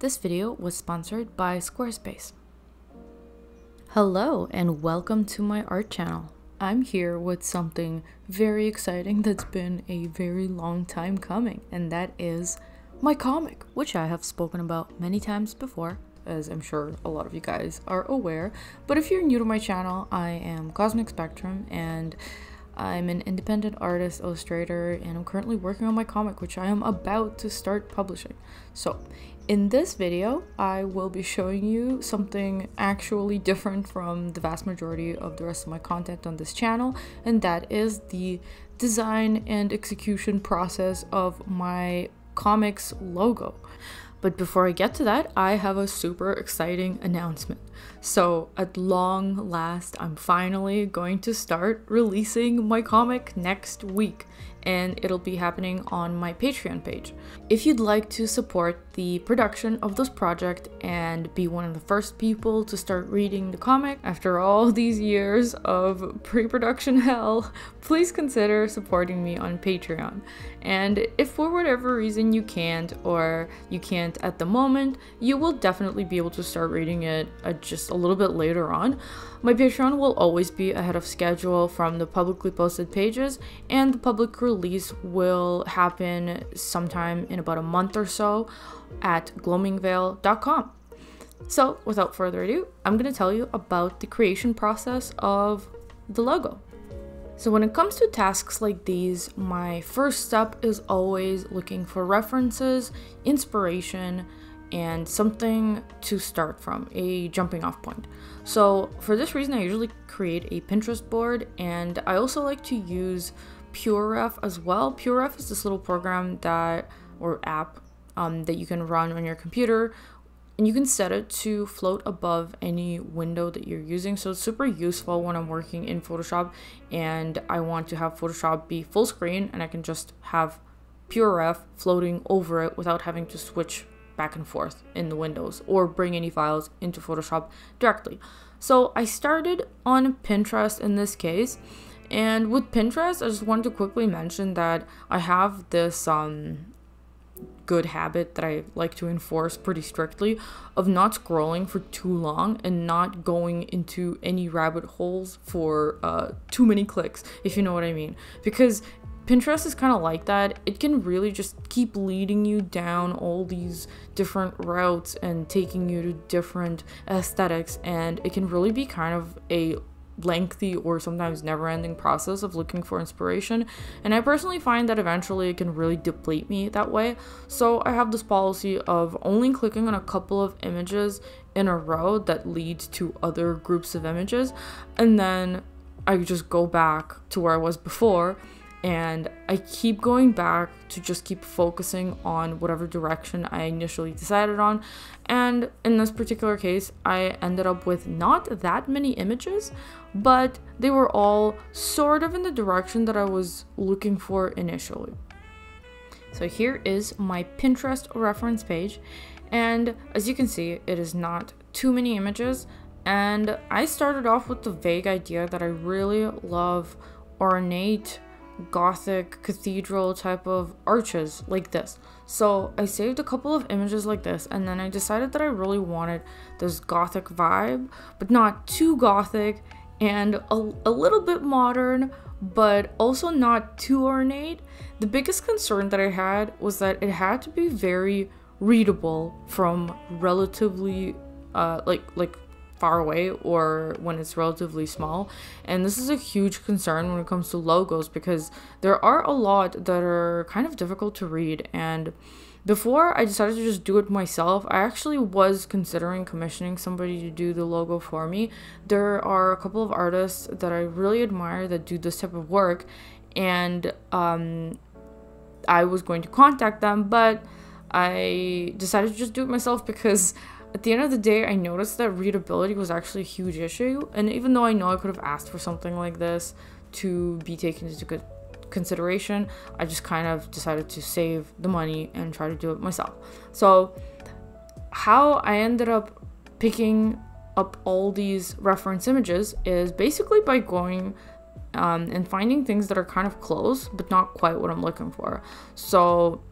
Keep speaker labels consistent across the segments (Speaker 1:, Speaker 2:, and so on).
Speaker 1: This video was sponsored by Squarespace. Hello and welcome to my art channel. I'm here with something very exciting that's been a very long time coming, and that is my comic, which I have spoken about many times before, as I'm sure a lot of you guys are aware. But if you're new to my channel, I am Cosmic Spectrum and I'm an independent artist, illustrator, and I'm currently working on my comic, which I am about to start publishing. So in this video, I will be showing you something actually different from the vast majority of the rest of my content on this channel, and that is the design and execution process of my comic's logo. But before I get to that, I have a super exciting announcement. So at long last, I'm finally going to start releasing my comic next week, and it'll be happening on my Patreon page. If you'd like to support the production of this project and be one of the first people to start reading the comic after all these years of pre-production hell, please consider supporting me on Patreon. And if for whatever reason you can't, or you can't at the moment, you will definitely be able to start reading it just a little bit later on. My Patreon will always be ahead of schedule from the publicly posted pages, and the public release will happen sometime in about a month or so at gloamingveil.com. So without further ado, I'm going to tell you about the creation process of the logo. So when it comes to tasks like these, my first step is always looking for references, inspiration, and something to start from, a jumping off point. So for this reason, I usually create a Pinterest board, and I also like to use PureRef as well. PureRef is this little program or app that you can run on your computer, and you can set it to float above any window that you're using. So it's super useful when I'm working in Photoshop and I want to have Photoshop be full screen, and I can just have PureRef floating over it without having to switch back and forth in the windows or bring any files into Photoshop directly. So I started on Pinterest in this case, and with Pinterest, I just wanted to quickly mention that I have this good habit that I like to enforce pretty strictly of not scrolling for too long and not going into any rabbit holes for too many clicks, if you know what I mean. Because Pinterest is kind of like that. It can really just keep leading you down all these different routes and taking you to different aesthetics, and it can really be kind of a lengthy or sometimes never-ending process of looking for inspiration, and I personally find that eventually it can really deplete me that way. So I have this policy of only clicking on a couple of images in a row that leads to other groups of images, and then I just go back to where I was before, and I keep going back to just keep focusing on whatever direction I initially decided on. And in this particular case, I ended up with not that many images, but they were all sort of in the direction that I was looking for initially. So here is my Pinterest reference page, and as you can see, it is not too many images, and I started off with the vague idea that I really love ornate Gothic cathedral type of arches like this. So I saved a couple of images like this, and then I decided that I really wanted this Gothic vibe, but not too Gothic, and a little bit modern, but also not too ornate. The biggest concern that I had was that it had to be very readable from relatively like far away, or when it's relatively small. And this is a huge concern when it comes to logos, because there are a lot that are kind of difficult to read. And before I decided to just do it myself, I actually was considering commissioning somebody to do the logo for me. There are a couple of artists that I really admire that do this type of work, and I was going to contact them, but I decided to just do it myself because at the end of the day, I noticed that readability was actually a huge issue, and even though I know I could have asked for something like this to be taken into consideration, I just kind of decided to save the money and try to do it myself. So how I ended up picking up all these reference images is basically by going and finding things that are kind of close but not quite what I'm looking for. So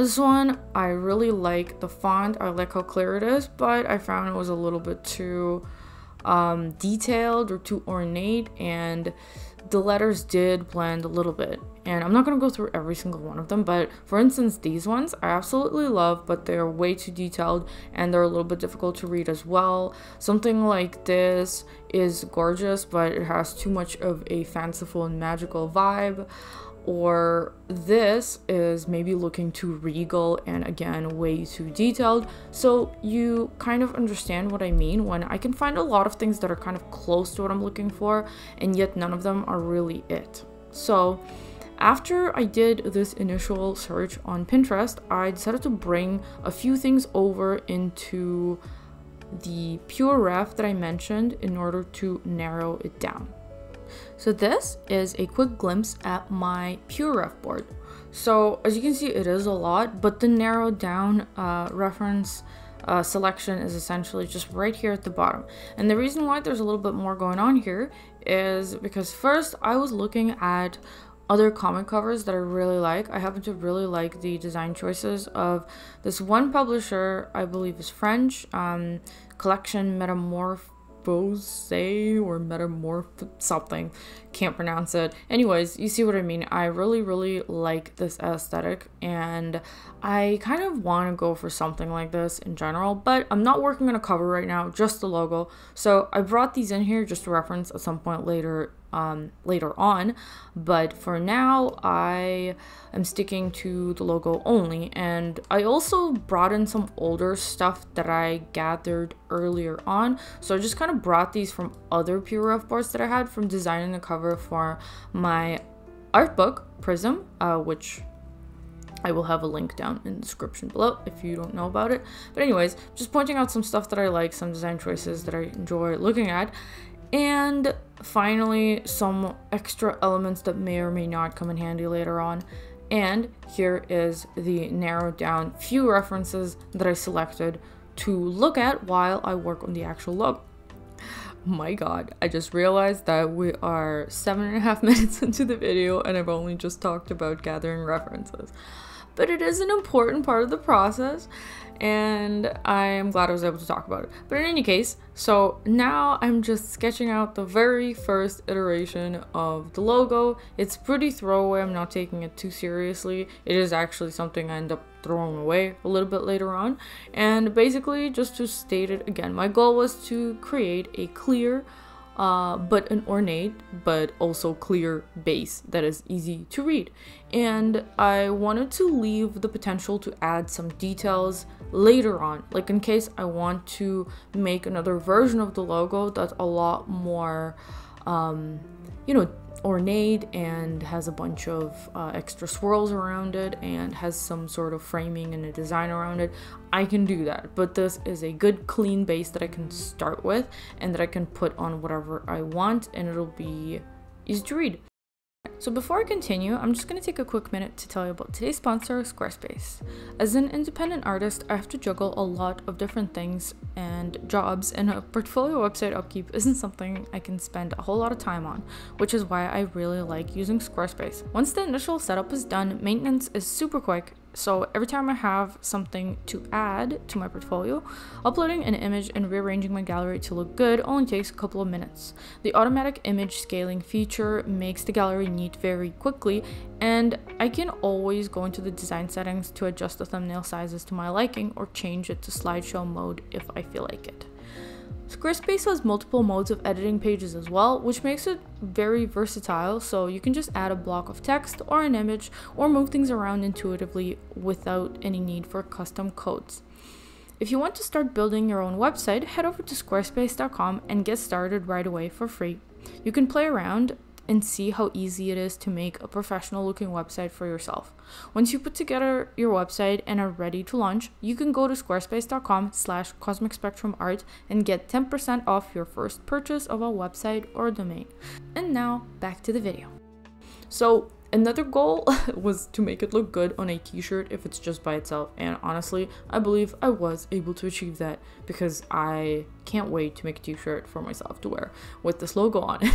Speaker 1: This one, I really like the font. I like how clear it is, but I found it was a little bit too detailed or too ornate, and the letters did blend a little bit. And I'm not going to go through every single one of them, but for instance, these ones I absolutely love, but they're way too detailed and they're a little bit difficult to read as well. Something like this is gorgeous, but it has too much of a fanciful and magical vibe. Or this is maybe looking too regal and again way too detailed. So you kind of understand what I mean when I can find a lot of things that are kind of close to what I'm looking for, and yet none of them are really it. So after I did this initial search on Pinterest, I decided to bring a few things over into the pure ref that I mentioned in order to narrow it down. So this is a quick glimpse at my pure ref board. So as you can see, it is a lot, but the narrowed down reference selection is essentially just right here at the bottom. And the reason why there's a little bit more going on here is because first I was looking at other comic covers that I really like. I happen to really like the design choices of this one publisher, I believe is French, Collection Metamorph or metamorph something, can't pronounce it. Anyways, you see what I mean. I really like this aesthetic, and I kind of want to go for something like this in general, but I'm not working on a cover right now, just the logo. So I brought these in here just to reference at some point later on, but for now I am sticking to the logo only. And I also brought in some older stuff that I gathered earlier on, so I just kind of brought these from other pure ref boards that I had from designing the cover for my art book Prism, which I will have a link down in the description below if you don't know about it. But anyways, just pointing out some stuff that I like, some design choices that I enjoy looking at, and finally some extra elements that may or may not come in handy later on. And here is the narrowed down few references that I selected to look at while I work on the actual logo. My god, I just realized that we are 7.5 minutes into the video and I've only just talked about gathering references. But it is an important part of the process, and I am glad I was able to talk about it. But in any case, so now I'm just sketching out the very first iteration of the logo. It's pretty throwaway, I'm not taking it too seriously. It is actually something I end up throwing away a little bit later on. And basically, just to state it again, my goal was to create a clear but an ornate but also clear base that is easy to read. And I wanted to leave the potential to add some details later on, like in case I want to make another version of the logo that's a lot more you know, ornate and has a bunch of extra swirls around it and has some sort of framing and a design around it. I can do that, but this is a good clean base that I can start with and that I can put on whatever I want, and it'll be easy to read. So before I continue, I'm just going to take a quick minute to tell you about today's sponsor, Squarespace. As an independent artist, I have to juggle a lot of different things and jobs, and a portfolio website upkeep isn't something I can spend a whole lot of time on, which is why I really like using Squarespace. Once the initial setup is done, maintenance is super quick. So every time I have something to add to my portfolio, uploading an image and rearranging my gallery to look good only takes a couple of minutes. The automatic image scaling feature makes the gallery neat very quickly, and I can always go into the design settings to adjust the thumbnail sizes to my liking or change it to slideshow mode if I feel like it. Squarespace has multiple modes of editing pages as well, which makes it very versatile, so you can just add a block of text or an image or move things around intuitively without any need for custom codes. If you want to start building your own website, head over to squarespace.com and get started right away for free. You can play around and see how easy it is to make a professional looking website for yourself. Once you put together your website and are ready to launch, you can go to squarespace.com/cosmicspectrumart and get 10% off your first purchase of a website or domain. And now back to the video. So another goal was to make it look good on a t-shirt if it's just by itself, and honestly I believe I was able to achieve that because I can't wait to make a t-shirt for myself to wear with this logo on it.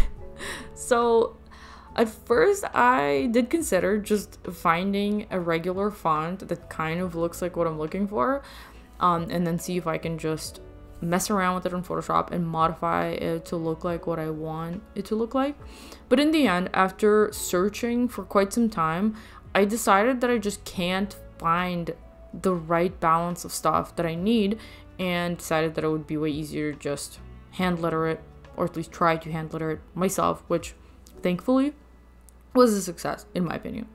Speaker 1: So At first, I did consider just finding a regular font that kind of looks like what I'm looking for, and then see if I can just mess around with it in Photoshop and modify it to look like what I want it to look like. But in the end, after searching for quite some time, I decided that I just can't find the right balance of stuff that I need, and decided that it would be way easier to just hand letter it, or at least try to hand letter it myself, which thankfully was a success in my opinion.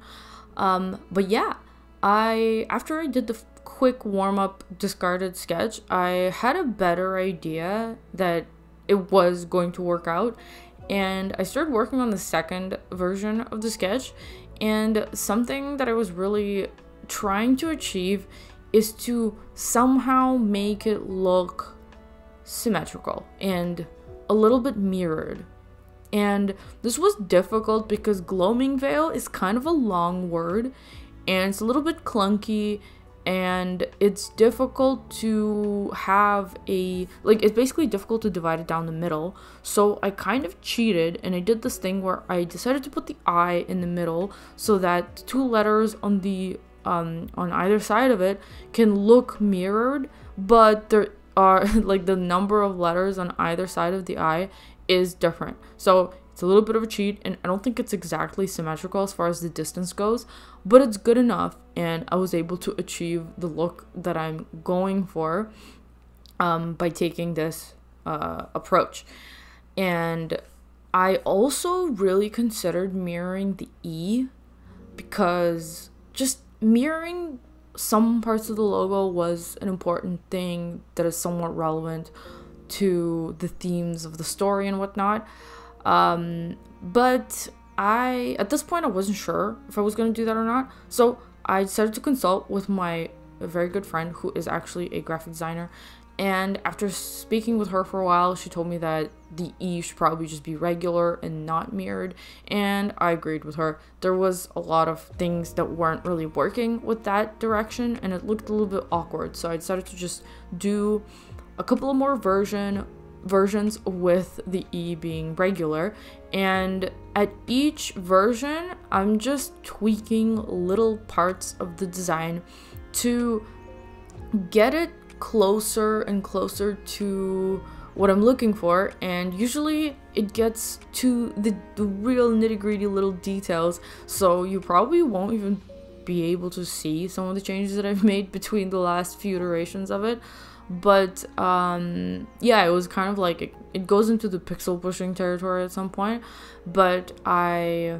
Speaker 1: But yeah, after I did the quick warm-up discarded sketch, I had a better idea that it was going to work out, and I started working on the second version of the sketch. And something that I was really trying to achieve is to somehow make it look symmetrical and a little bit mirrored. And this was difficult because gloaming veil is kind of a long word, and it's a little bit clunky, and it's difficult to have it's basically difficult to divide it down the middle. So I kind of cheated, and I did this thing where I decided to put the I in the middle so that the two letters on the on either side of it can look mirrored, but there are like the number of letters on either side of the I is different. So it's a little bit of a cheat, and I don't think it's exactly symmetrical as far as the distance goes, but it's good enough, and I was able to achieve the look that I'm going for by taking this approach. And I also really considered mirroring the E, because just mirroring some parts of the logo was an important thing that is somewhat relevant to the themes of the story and whatnot. But at this point I wasn't sure if I was going to do that or not, so I decided to consult with my very good friend who is actually a graphic designer. And after speaking with her for a while, she told me that the E should probably just be regular and not mirrored, and I agreed with her. There was a lot of things that weren't really working with that direction, and it looked a little bit awkward, so I decided to just do a couple of more versions with the E being regular. And at each version, I'm just tweaking little parts of the design to get it closer and closer to what I'm looking for, and usually it gets to the real nitty-gritty little details, so you probably won't even be able to see some of the changes that I've made between the last few iterations of it. But yeah, it was kind of like it goes into the pixel pushing territory at some point, but I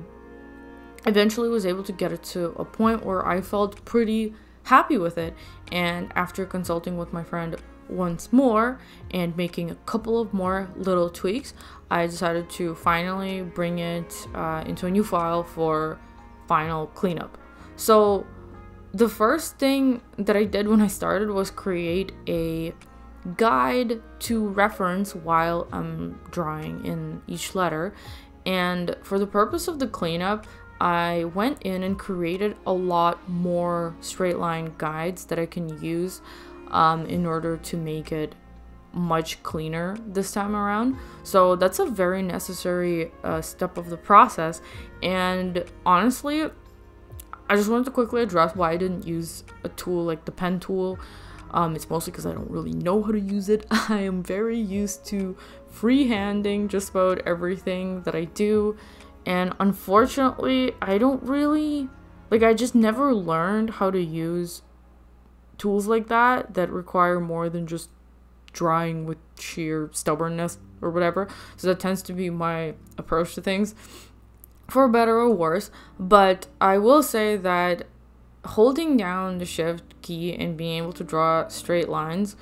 Speaker 1: eventually was able to get it to a point where I felt pretty happy with it. And after consulting with my friend once more and making a couple of more little tweaks, I decided to finally bring it into a new file for final cleanup. So the first thing that I did when I started was create a guide to reference while I'm drawing in each letter. And for the purpose of the cleanup, I went in and created a lot more straight line guides that I can use in order to make it much cleaner this time around. So that's a very necessary step of the process. And honestly, I just wanted to quickly address why I didn't use a tool like the pen tool. It's mostly because I don't really know how to use it. I am very used to freehanding just about everything that I do. And unfortunately, I don't really, I just never learned how to use tools like that require more than just drawing with sheer stubbornness or whatever. So that tends to be my approach to things, for better or worse. But I will say that holding down the shift key and being able to draw straight lines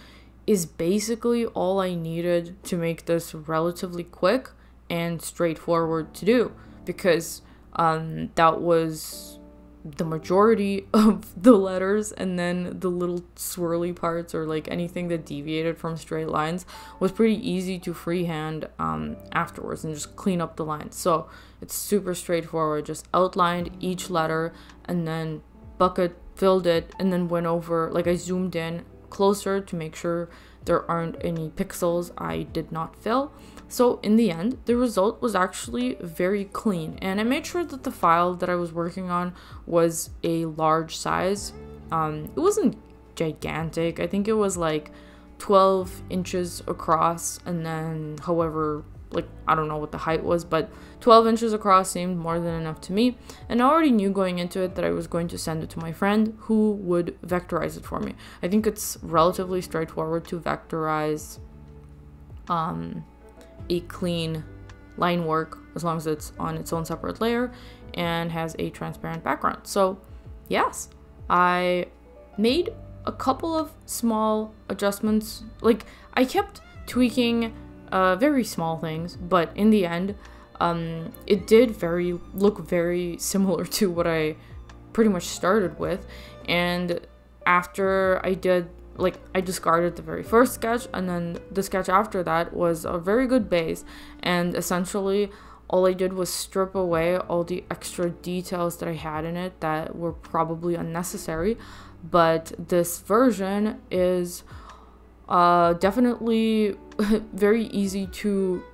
Speaker 1: is basically all I needed to make this relatively quick and straightforward to do, because that was the majority of the letters, and then the little swirly parts or anything that deviated from straight lines was pretty easy to freehand afterwards and just clean up the lines. So it's super straightforward, just outlined each letter and then filled it, and then went over, I zoomed in closer to make sure there aren't any pixels I did not fill. So in the end, the result was actually very clean, and I made sure that the file that I was working on was a large size. It wasn't gigantic. I think it was like 12 inches across, and then however, like, I don't know what the height was, but 12 inches across seemed more than enough to me. And I already knew going into it that I was going to send it to my friend who would vectorize it for me. I think it's relatively straightforward to vectorize a clean line work as long as it's on its own separate layer and has a transparent background. So yes, I made a couple of small adjustments. Like, I kept tweaking very small things, but in the end it did look very similar to what I pretty much started with. And after I did, like, I discarded the very first sketch, and then the sketch after that was a very good base, and essentially all I did was strip away all the extra details that I had in it that were probably unnecessary. But this version is definitely very easy to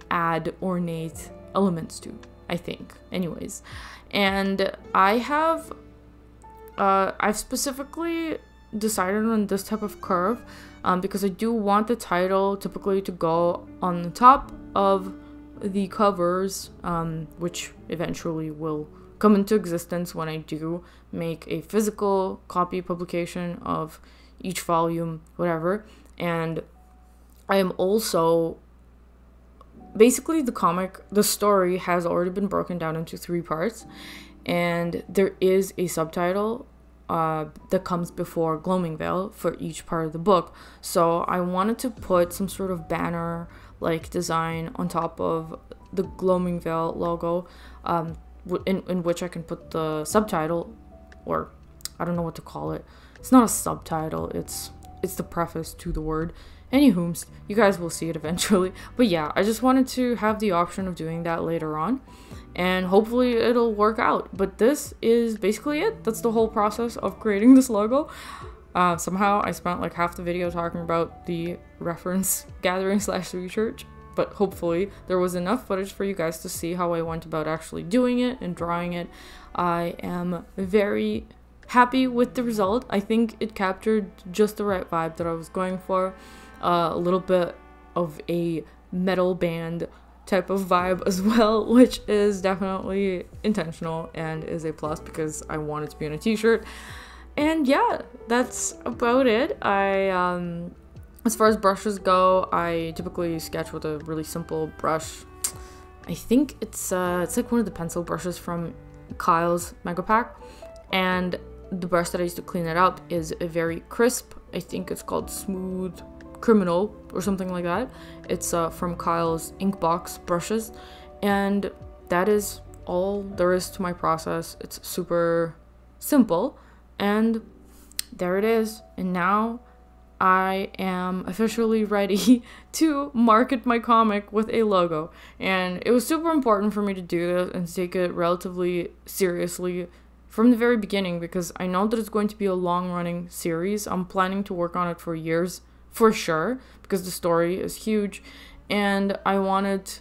Speaker 1: add ornate elements to, I think, anyways. And I've specifically decided on this type of curve because I do want the title typically to go on the top of the covers, which eventually will come into existence when I do make a physical copy publication of each volume, whatever. And I am also, basically the story has already been broken down into 3 parts, and there is a subtitle that comes before Gloaming Veil for each part of the book. So I wanted to put some sort of banner like design on top of the Gloaming Veil logo, in which I can put the subtitle, or I don't know what to call it. It's not a subtitle, it's the preface to the word. Anywho, you guys will see it eventually. But yeah, I just wanted to have the option of doing that later on, and hopefully it'll work out. But this is basically it. That's the whole process of creating this logo. Somehow I spent like half the video talking about the reference gathering / research, but hopefully there was enough footage for you guys to see how I went about actually doing it and drawing it. I am very happy with the result. I think it captured just the right vibe that I was going for. A little bit of a metal band type of vibe as well, which is definitely intentional and is a plus because I want it to be on a t-shirt. And yeah, that's about it. As far as brushes go, I typically sketch with a really simple brush. I think it's like one of the pencil brushes from Kyle's Megapack, and the brush that I used to clean it up is a very crisp, I think it's called Smooth Criminal or something like that. It's from Kyle's Inkbox brushes, and that is all there is to my process. It's super simple, and there it is. And now I am officially ready to market my comic with a logo, and it was super important for me to do this and to take it relatively seriously from the very beginning, because I know that it's going to be a long-running series. I'm planning to work on it for years for sure, because the story is huge, and I wanted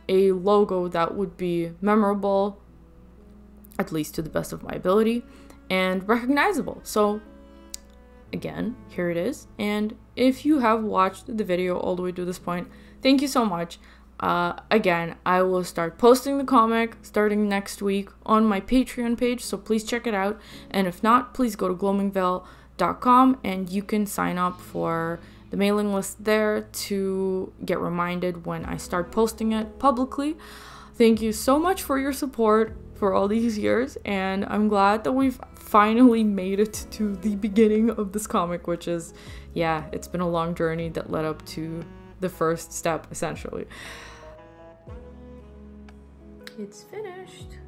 Speaker 1: a logo that would be memorable, at least to the best of my ability, and recognizable. So again, here it is. And if you have watched the video all the way to this point, thank you so much. Again, I will start posting the comic starting next week on my Patreon page, so please check it out. And if not, please go to gloamingveil.com and you can sign up for the mailing list there to get reminded when I start posting it publicly. Thank you so much for your support for all these years, and I'm glad that we've finally made it to the beginning of this comic, which is, yeah, it's been a long journey that led up to the first step, essentially. It's finished.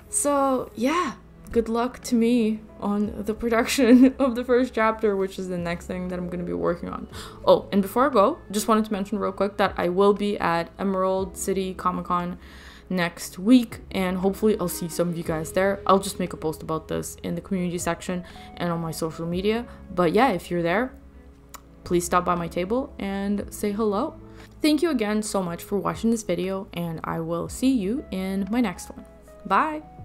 Speaker 1: So yeah, good luck to me on the production of the first chapter, which is the next thing that I'm going to be working on. Oh, and before I go, just wanted to mention real quick that I will be at Emerald City Comic Con next week, and hopefully I'll see some of you guys there. I'll just make a post about this in the community section and on my social media. But yeah, if you're there, please stop by my table and say hello. Thank you again so much for watching this video, and I will see you in my next one. Bye!